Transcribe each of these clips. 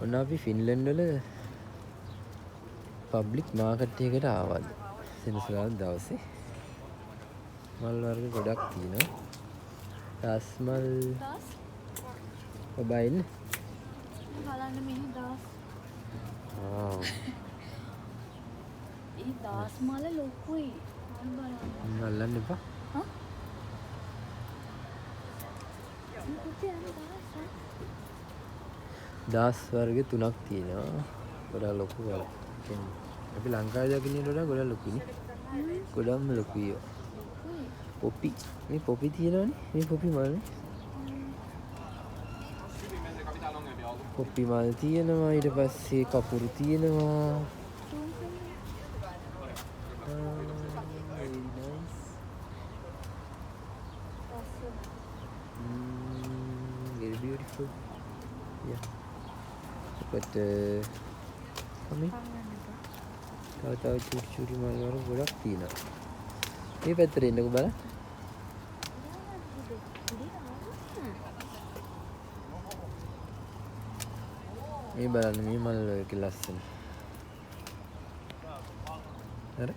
ඔන්න අපි ෆින්ලන්ඩ් වල පබ්ලික් මාකට් එකකට ආවද සෙනසුරාදා දවසේ. මල් වර්ග ගොඩක් තියෙනවා. දස් මල් ඔබ ඉන්න බලන්න මෙහි දාස්. ඒ දාස් මල ලොකුයි. බලන්න. අල්ලන්න එපා. හා? පුතේ අර දාස්. දාස් වර්ග 3ක් තියෙනවා. ගොඩක් ලොකු වල. අපි ලංකාවේ දකින්නට වඩා ගොඩක් ලොකුනේ. ගොඩක්ම ලොකුයි. පොපි. මේ පොපි තියෙනවනේ. මේ පොපි මල්නේ. පොපි මල් තියෙනවා. ඊට පස්සේ කපුරු තියෙනවා. Very nice. Very beautiful. Yeah. But kami tahu curi-curi mall වල ගොඩක් තියෙනවා. මේ පැත්තට එන්නකෝ බලන්න. මේ බලන්න මේ මල් වලක ලස්සන. හරි?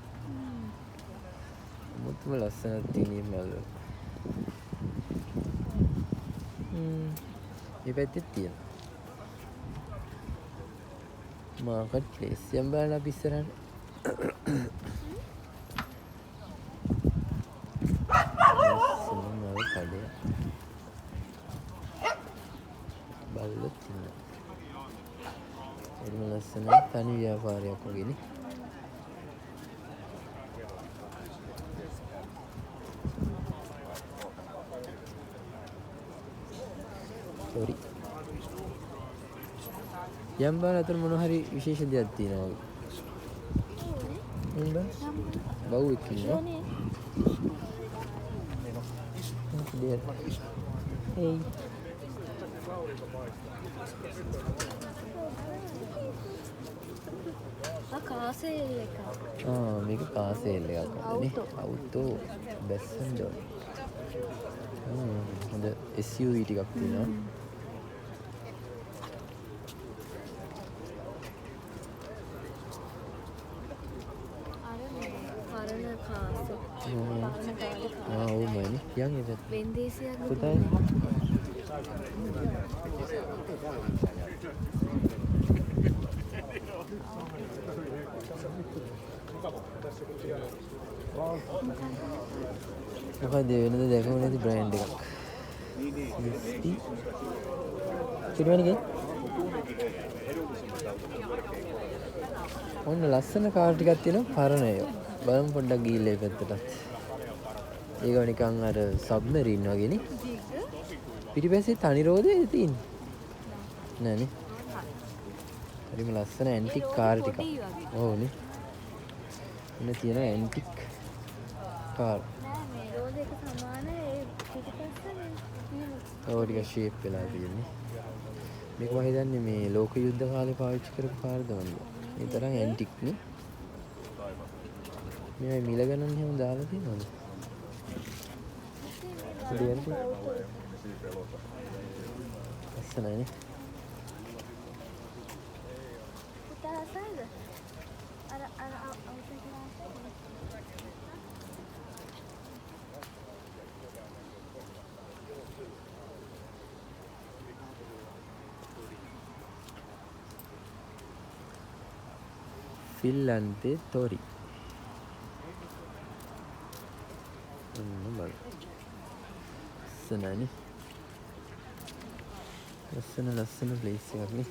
මුතුම ලස්සනක් තියෙන මේ මල් වල. මේ පැත්තේ තියෙනවා. මාකට් ප්ලේස් යම් බලන්න අපි ඉස්සරහට. මල් කඩේ. බල්ලෝ තියෙනවා. එරිම ලස්සන තනි ව්‍යාපාරයක් වගේනේ. sorry. යම් බාර අතර මොන හරි විශේෂ දෙයක් තියෙනවා. හ්ම් බා. බව් එක්ක ඉන්නවා. දෙයක්. hey. කාසෙල් එක. මේක කාසෙල් එකක් අතනේ. අවුටෝ බැස්සන්ඩෝ. හොඳ SUV ටිකක් තියෙනවා. ඕමනේ. යන් ඒක. වෙන්දේසියක් පුතායි. මොකද වෙනද දැකම නැති බ්‍රෑන්ඩ් එකක්. කිරිවනිගේ ඔන්න ලස්සන කාර් ටිකක් තියෙනවා පරණ ඒවා. බලමු පොඩ්ඩක් ගිහිල්ලා ඒ පැත්තට. ඒක නිකන් අර සබ්මරීන් වගේනේ. පිටිපස්සේ තනි රෝදේ තියෙන්නේ. නෑනේ. හරිම ලස්සන ඇන්ටික් කාර් ටිකක්. ඕනේ. ඉන්න තියෙන ඇන්ටික් කාර්. නෑ මේ රෝද එක සමාන ඒ පිටිපස්සේ ඔය ටික ෂේප් වෙලා තියෙන්නේ. මේක මම හිතන්නේ මේ ලෝක යුද්ධ කාලේ පාවිච්චි කරපු කාර්ද වන්ද. මේ තරම් ඇන්ටික් නේ. මේ මිල ගණන් එහෙම දාලා තියෙනවද? දෙයන්ට. ලස්සනයි. පුතා අසයිද? අර අවුට් එක ෆින්ලන්තේ තොරි. ලස්සනනේ. ලස්සන ප්ලේස් එකක් නේ.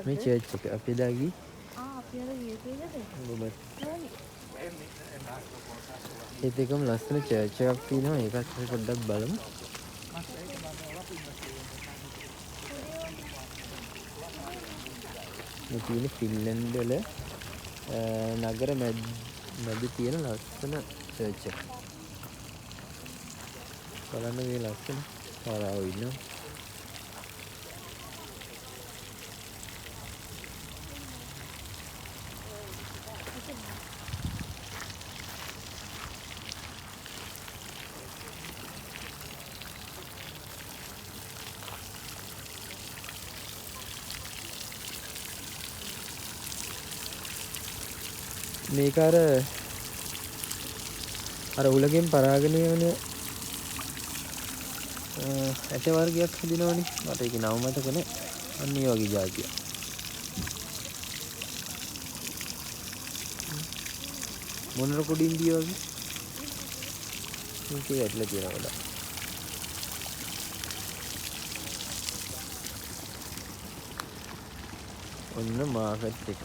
මේ චර්ච් එක අපි එදා ගියේ. අපි අර ගියේ නේද? ඒත් එකම ලස්සන චර්ච් එකක් තියෙනවා. ඒකත් අපි පොඩ්ඩක් බලමු. මේ තියෙන ෆින්ලන්ඩ් වල නගර මැද තියෙන ලස්සන චර්ච් එක. බලන්න මේ ලස්සන පාරාව ඉන්නවා. මේක අර උලගෙන් පරාගෙන යන ඇට වර්ගයක් හදිනවනේ. මට ඒක නම මතක නැහැ. අන්න ඒ වගේ જાතියක්. මොනර කොඩින්දිය වගේ. මේකේ ඇట్లా තියෙනවා වඩා. ඔන්න මාකට් එක.